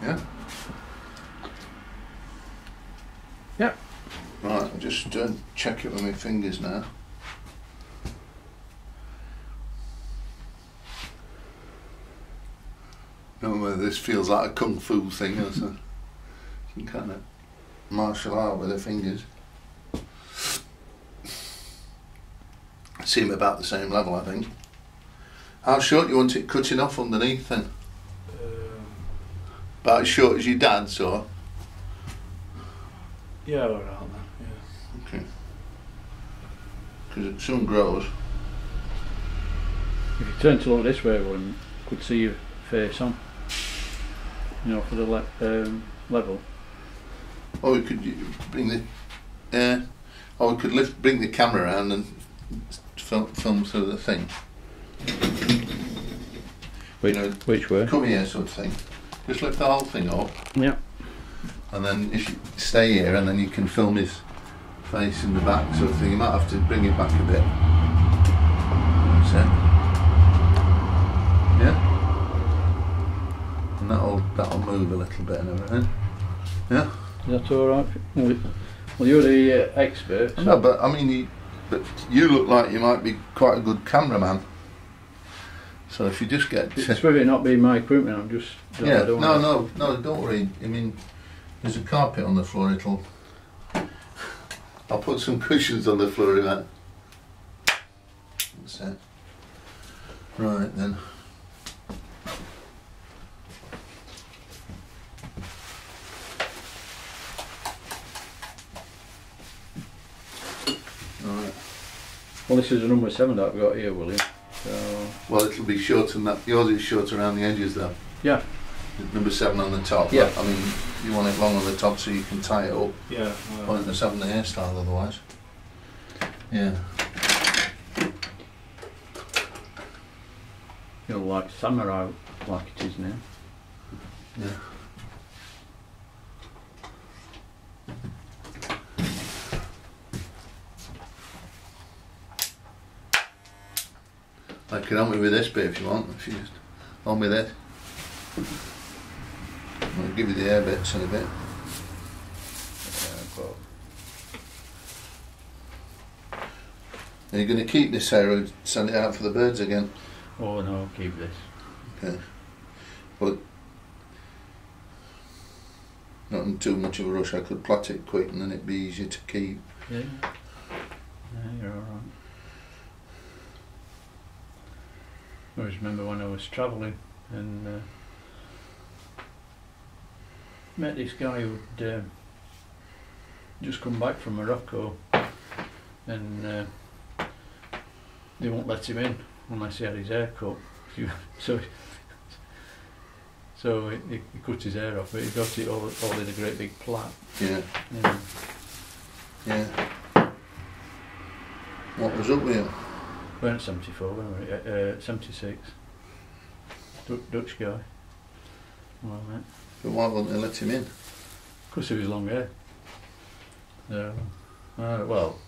Yeah? Yeah. Right, I'll just check it with my fingers now. I don't know whether this feels like a kung fu thing or some kind of martial art with the fingers. Seem about the same level, I think. How short do you want it cutting off underneath then? About as short as your dad saw? Yeah, around that, yeah. Okay. Because it soon grows. If you turn to look this way, one could see your face on. You know, for the level. Or we could bring the, or we could bring the camera around and film through the thing. Which way? Come here, sort of thing. Just lift the whole thing up. Yeah. And then if you stay here, and then you can film his face in the back, sort of thing. You might have to bring it back a bit. That's it. Yeah. And that'll move a little bit and everything. Yeah. Is that all right? Well, you're the expert. So. No, but I mean, you look like you might be quite a good cameraman. So if you just get... It's with it not being my equipment, I'm just... Yeah, no, don't worry. I mean, there's a carpet on the floor, I'll put some cushions on the floor in that. That's it. Right then. Right. Well, this is a number 7 that I've got here, William. So. Well, it'll be short than that. Yours is short around the edges, though. Yeah. Number 7 on the top. Yeah. I mean, you want it long on the top so you can tie it up. Yeah. Pointless having the hairstyle otherwise. Yeah. You know, like samurai, like it is now. Yeah. I can help me with this bit if you want. If you just hold me this. I'll give you the air bits in a bit. Are you going to keep this hair or send it out for the birds again? Oh no, keep this. Okay. Well, not in too much of a rush. I could plait it quick and then it'd be easier to keep. Yeah. Yeah, you're alright. I always remember when I was travelling and met this guy who'd just come back from Morocco, and they won't let him in unless he had his hair cut. So he cut his hair off, but he got it all in a great big plait. Yeah. Yeah. Yeah. What was up with you? We weren't 74, we 76. Dutch guy. Well, mate. But why wouldn't they let him in? Because of his long hair. So, well,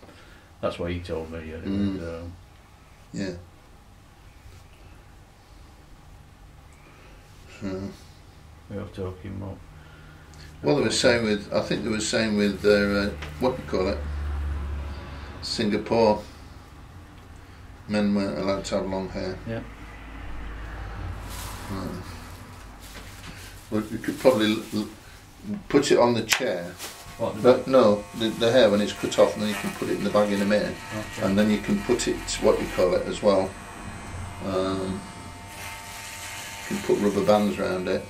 that's what he told me. Anyway, Yeah. So. We were talking more. Well, they were saying with, I think they were saying with their, what do you call it? Singapore. Men weren't allowed to have long hair. Yeah. Well, you could probably put it on the chair. What, No, the hair when it's cut off, and then you can put it in the bag in a minute. Okay. And then you can put it, what do you call it, as well. You can put rubber bands around it.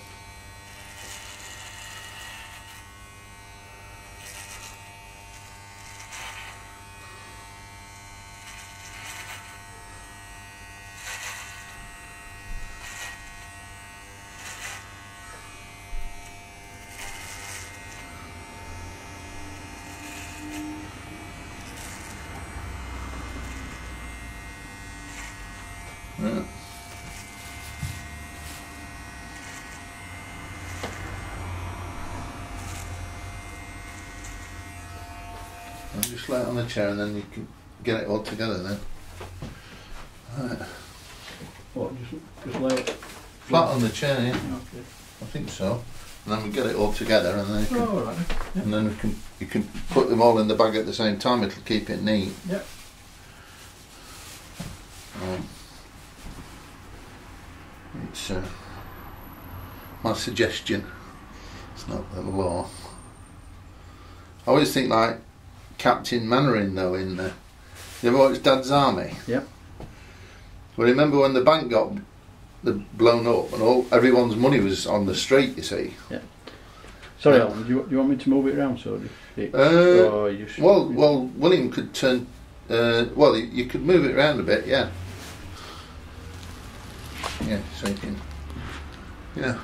Yeah. And just lay it on the chair and then you can get it all together then. Right. What, just lay it Flat on the chair, yeah. Okay. I think so. and then we get it all together, and then Oh, all right. and then you can put them all in the bag at the same time. It'll keep it neat. Yep. It's my suggestion. It's not the law. I always think like Captain Mainwaring though in you ever watched Dad's Army? Yep. Well, remember when the bank got blown up and everyone's money was on the street, you see? Yeah. Sorry, Alan, do you want me to move it around so well, William could turn. You could move it around a bit, yeah. Yeah, so you can. Yeah.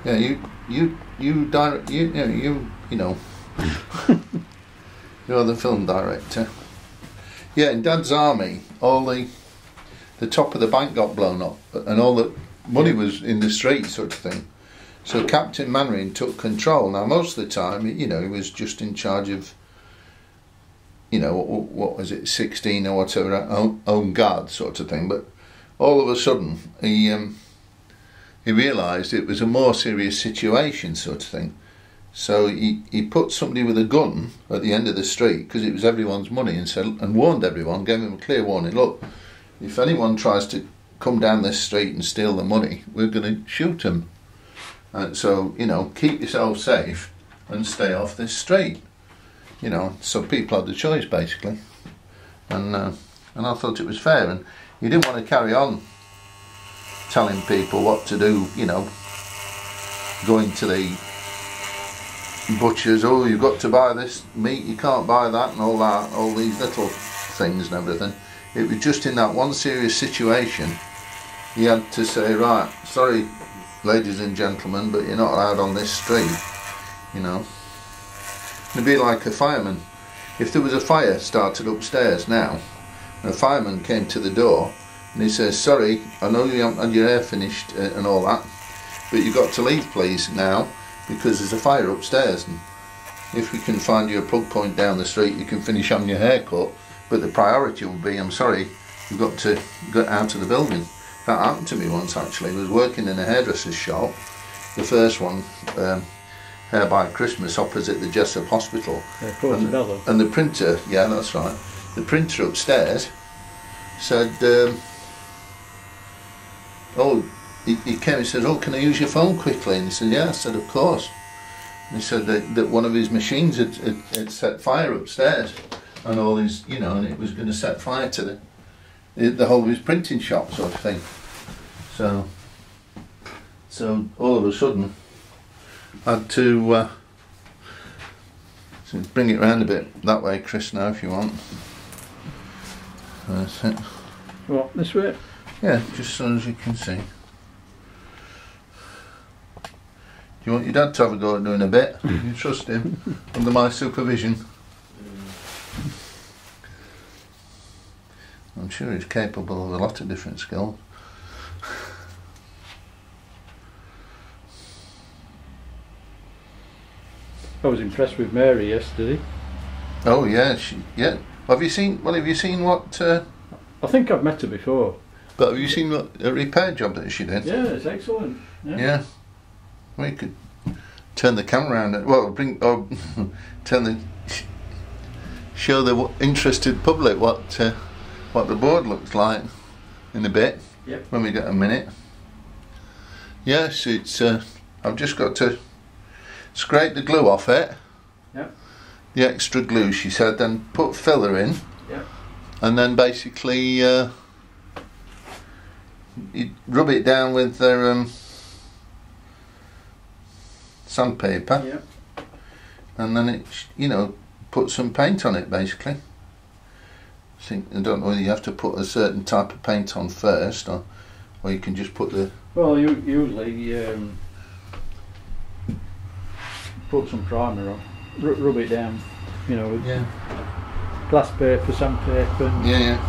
Yeah, you direct. You know. You're the film director. Yeah, in Dad's Army, all the top of the bank got blown up, and all the money was in the street, sort of thing. So Captain Mainwaring took control. Now, most of the time, he was just in charge of, what was it, 16 or whatever, own guard sort of thing. But all of a sudden, he realised it was a more serious situation, sort of thing. So he put somebody with a gun at the end of the street, because it was everyone's money, and warned everyone, gave them a clear warning, look, if anyone tries to come down this street and steal the money, we're going to shoot them. And so, keep yourself safe and stay off this street. So people had the choice, basically. And I thought it was fair, and you didn't want to carry on telling people what to do, going to the butchers, oh, you've got to buy this meat, you can't buy that, and all these little things and everything. It was just in that one serious situation, he had to say, right, sorry, ladies and gentlemen, but you're not allowed on this street, It'd be like a fireman. If there was a fire started upstairs now, and a fireman came to the door, and he says, sorry, I know you haven't had your hair finished and all that, but you've got to leave, please, now, because there's a fire upstairs, and if we can find you a plug point down the street, you can finish on your haircut, but the priority will be, I'm sorry, you've got to get out of the building. That happened to me once, actually. I was working in a hairdresser's shop, the first one, Hair by Christmas, opposite the Jessup Hospital. Yeah, and the printer, yeah, that's right, the printer upstairs said, he came and said, oh, can I use your phone quickly? And he said, yeah. I said, of course. And he said that one of his machines had set fire upstairs, and all his, and it was going to set fire to the whole of his printing shop, sort of thing. So all of a sudden, I had to bring it round a bit that way, Chris, now, if you want. That's it. What, this way? Yeah, just so as you can see. Do you want your dad to have a go at doing a bit? You trust him under my supervision? I'm sure he's capable of a lot of different skills. I was impressed with Mary yesterday. Oh yeah, yeah. Have you seen what? I think I've met her before. But have you seen what a repair job that she did? Yeah, it's excellent. Yeah. We could turn the camera around. Well, show the interested public what the board looks like in a bit. Yep. When we get a minute. Yes, it's. I've just got to scrape the glue off it. Yep. The extra glue, she said, then put filler in. Yep. And then basically you rub it down with their sandpaper. Yep. And then it, put some paint on it, basically. I don't know whether you have to put a certain type of paint on first, or you can just put the. Well, usually put some primer on, rub it down, with glass paper, sandpaper. And, yeah.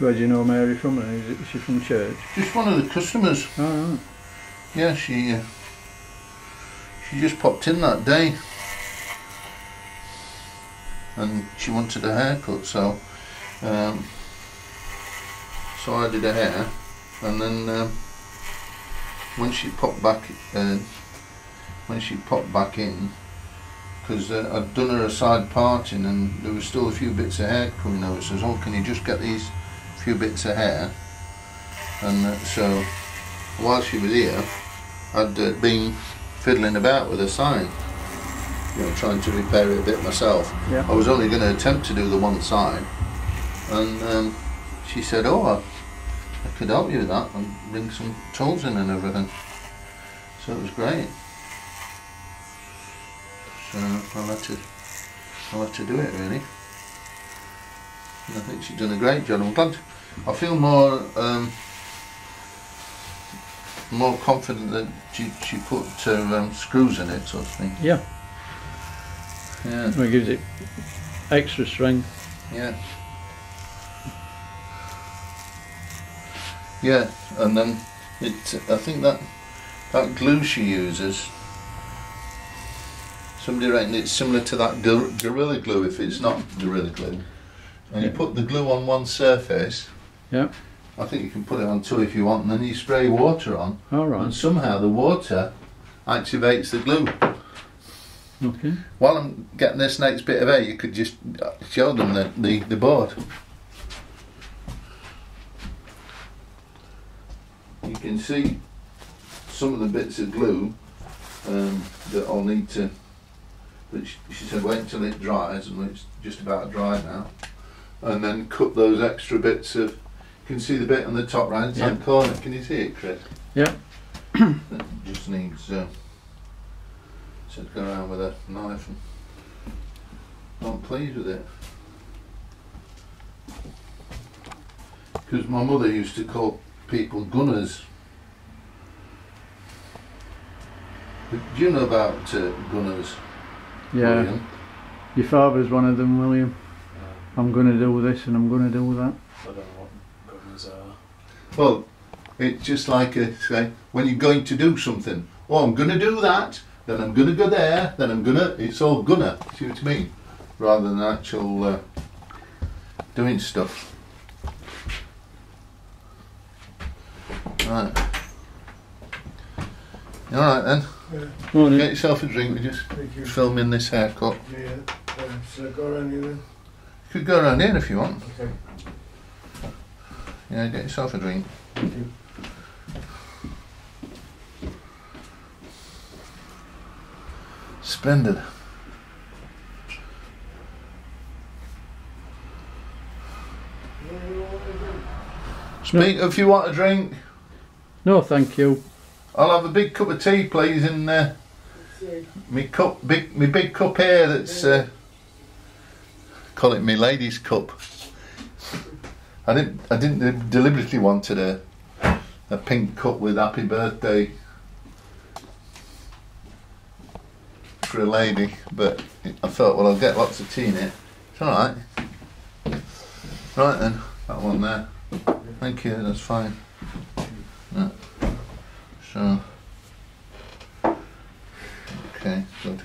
Where do you know Mary from? Is she from church? Just one of the customers. Oh, right. Yeah, she just popped in that day, and she wanted a haircut, so so I did her hair, and then when she popped back in, because I'd done her a side parting and there was still a few bits of hair coming over, says, "Oh, can you just get these few bits of hair?" And so while she was here, I'd been fiddling about with her sign, you know, trying to repair it a bit myself. Yeah. I was only going to attempt to do the one side, and she said, "Oh, I could help you with that and bring some tools in and everything." So it was great. So I'll have to do it really. And I think she's done a great job. I'm glad. I feel more confident that she put screws in it, sort of thing. Yeah. Yeah. Well, it gives it extra strength. Yeah. Yeah, and then I think that glue she uses, somebody reckoned it's similar to that Gorilla Glue if it's not Gorilla Glue. And you put the glue on one surface. Yeah. I think you can put it on two if you want, and then you spray water on. All right. And somehow the water activates the glue. Okay. While I'm getting this next bit of hair, you could just show them the board. You can see some of the bits of glue that I'll need to, but she said wait until it dries, and it's just about dry now, and then cut those extra bits of, you can see the bit on the top right hand corner, can you see it, Chris? Yeah. That just needs to go around with a knife, and not pleased with it. Because my mother used to call people gunners. Do you know about gunners? Yeah. William? Your father's one of them, William. I'm going to do this and I'm going to do that. I don't know what gunners are. Well, it's just like say, when you're going to do something. Oh, I'm going to do that, then I'm going to go there, then I'm going to... It's all gunner, see what I mean? Rather than actual doing stuff. Right. You alright then? Yeah, Morning. Get yourself a drink, we're just thank you. filming this haircut. Yeah, should I go around here then? You could go around here if you want. Okay, Yeah, get yourself a drink. thank you. Splendid. Speak if you want a drink. No, thank you. I'll have a big cup of tea, please, and me big cup here. That's call it me lady's cup. I didn't deliberately wanted a pink cup with happy birthday for a lady, but I thought, well, I'll get lots of tea in it. It's all right. Right then, that one there. Thank you. That's fine. Yeah. So. Okay, good.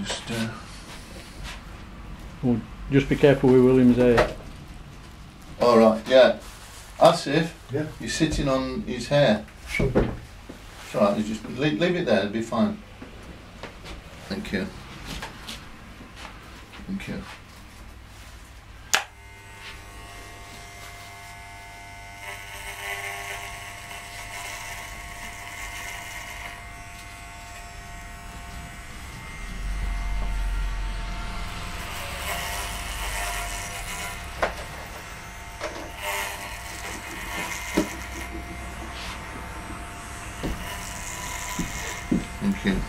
Just Oh, just be careful with William's hair. all right, yeah. Asif, Yeah. you're sitting on his hair. It's all right. You just leave it there. It'll be fine. Thank you. Thank you. Thank you.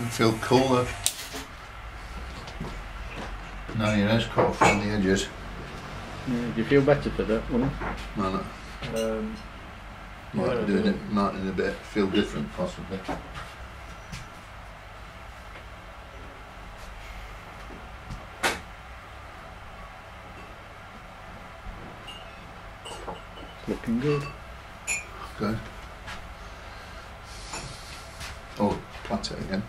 feel cooler. Now your head's caught from the edges. Yeah, do you feel better for that one? No. Might Yeah, be doing it, might in a bit feel different possibly. It's looking good. Good. Oh, plant it again.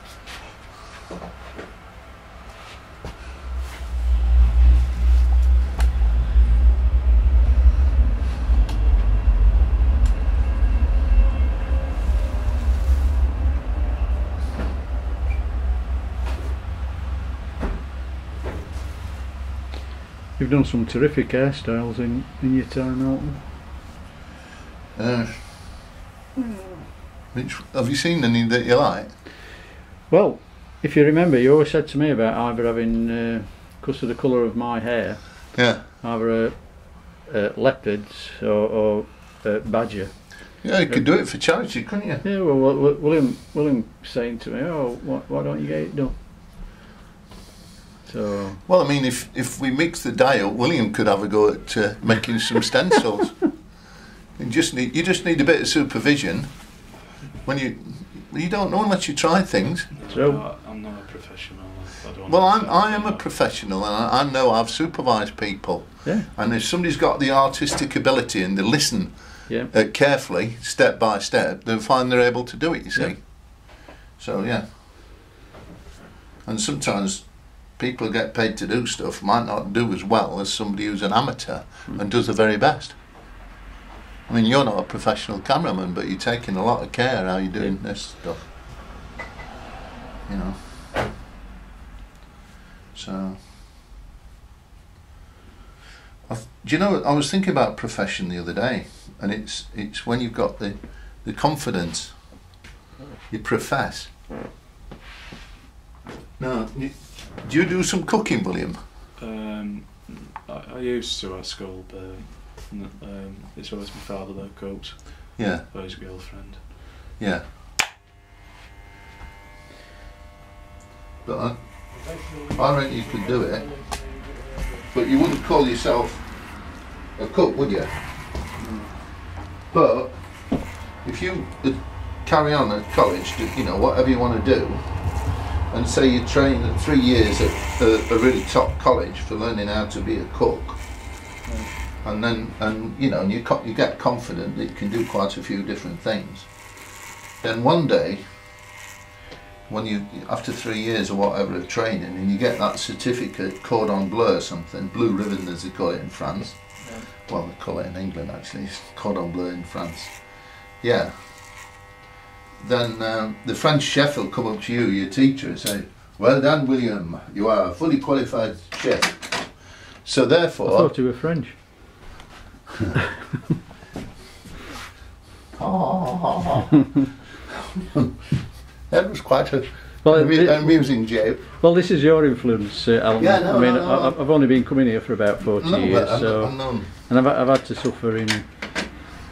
You've done some terrific hairstyles in your time, Alton. Have you seen any that you like? Well, if you remember, you always said to me about either having, because of the colour of my hair, Yeah. either leopards or badger. Yeah, you could do it for charity, couldn't you? Yeah, well, William saying to me, oh, why don't you get it done? So, Well, I mean, if we mix the dye up, William could have a go at making some stencils. You just need a bit of supervision. When you don't know unless you try things. So- I'm not a professional. I don't Well, understand I am a that. professional, and I know I've supervised people. yeah, And if somebody's got the artistic ability and they listen yeah. carefully, step by step, they'll find they're able to do it. You see. Yeah. So yeah. And sometimes people who get paid to do stuff might not do as well as somebody who's an amateur and does the very best. I mean, you're not a professional cameraman, but you're taking a lot of care how you're doing this stuff. You know. So. Do you know? I was thinking about profession the other day, and it's when you've got the confidence, you profess. Now, do you do some cooking, William? I used to at school, but it's always my father that cooks, Yeah, or his girlfriend. yeah. But I reckon you could do it, but you wouldn't call yourself a cook, would you? But if you carry on at college, you know, whatever you want to do, and say you train 3 years at a really top college for learning how to be a cook, and then you know, and you get confident that you can do quite a few different things, then one day, when you, after 3 years or whatever of training, and you get that certificate, cordon bleu or something, blue ribbon as they call it in France, well, they call it in England actually, it's cordon bleu in France, yeah, then the French chef will come up to you, your teacher, and say, well done, William, you are a fully qualified chef. So I therefore... thought you were French. That was quite a Well, amusing joke. well, this is your influence, Alan. Yeah, no, I mean, no. I've only been coming here for about 40 years, so and I've had to suffer in,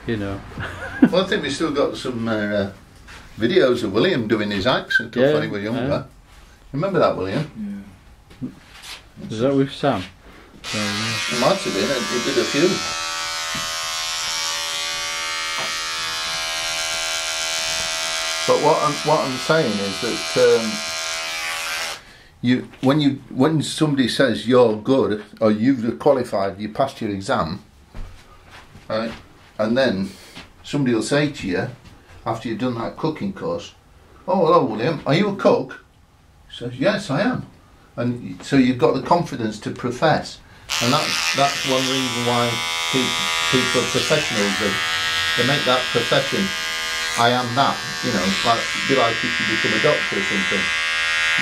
you know. Well, I think we still got some videos of William doing his acts and stuff Yeah, when he was younger. yeah. Remember that, William? Yeah. Is that with Sam? So, It might have been. He did a few. But what I'm saying is that when somebody says you're good or you've qualified, you passed your exam, right? And then somebody will say to you after you've done that cooking course, "Oh, hello, William. Are you a cook?" He says, "Yes, I am." And so you've got the confidence to profess, and that's one reason why people are professionals. They make that profession. I am that, you know, be like if you become a doctor or something.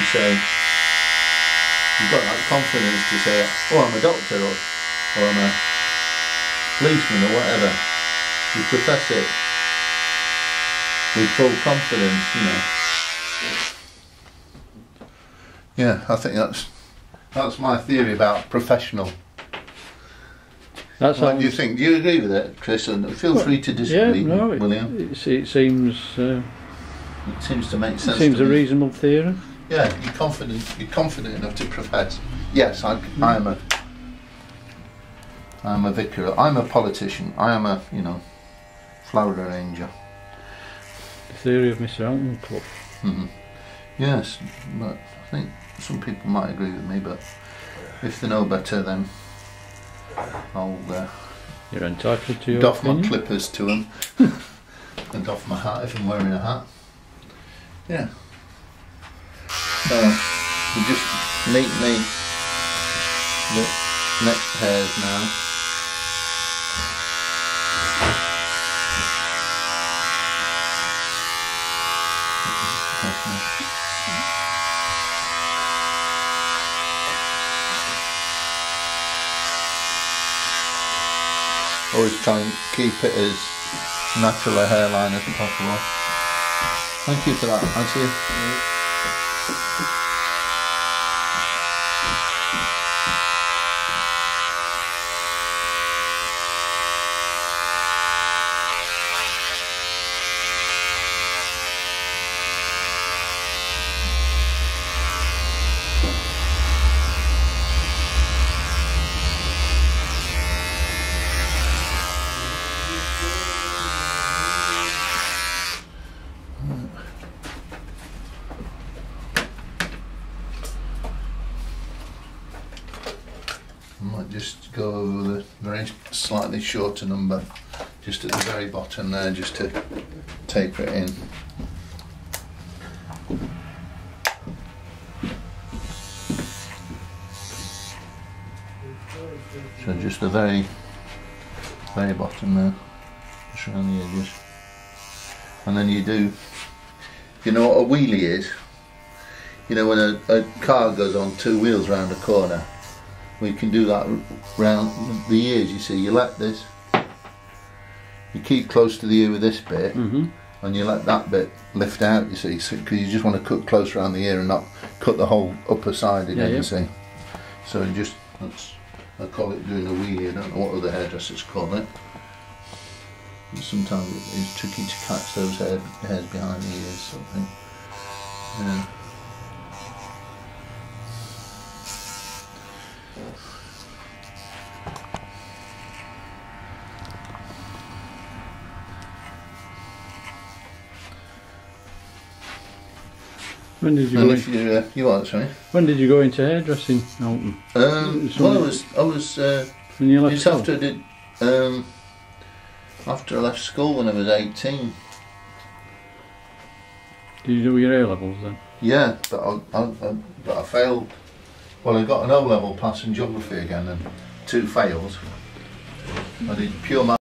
You say, you've got that confidence to say, oh, I'm a doctor, or I'm a policeman, or whatever. You profess it with full confidence, you know. Yeah, I think that's my theory about professional. that's What do you think? Do you agree with it, Chris? And feel free to disagree, yeah, no, William. it seems It seems to make sense. seems to a me. reasonable theory. Yeah, you're confident enough to profess. Yes, I am a vicar. I'm a politician. I am a, you know, flower arranger. The theory of Mr. Elton Club. Yes, but I think some people might agree with me, but if they know better, then I'll You're entitled to your doff my opinion. clippers to them and doff my hat if I'm wearing a hat. Yeah. So we just neatly the next hairs now. Always try and keep it as natural a hairline as possible. Thank you for that, Nancy. I might just go over the very slightly shorter number just at the very bottom there, just to taper it in. So just the very bottom there, just around the edges. And then you do, you know what a wheelie is? You know when a car goes on two wheels round a corner? We can do that round the ears, you see. You let this, you keep close to the ear with this bit, and you let that bit lift out, you see, because you just want to cut close around the ear and not cut the whole upper side again, you see. So just, I call it doing a wheelie. I don't know what other hairdressers call it. But sometimes it's tricky to catch those hairs behind the ears, sort of thing. Yeah. When did you And go? if you are, sorry. When did you go into hairdressing, Elton? Well, I was When you left just school? after I left school when I was 18. Did you do your A levels then? Yeah, but I failed. Well, I got an O level pass in geography again and 2 fails. I did pure maths.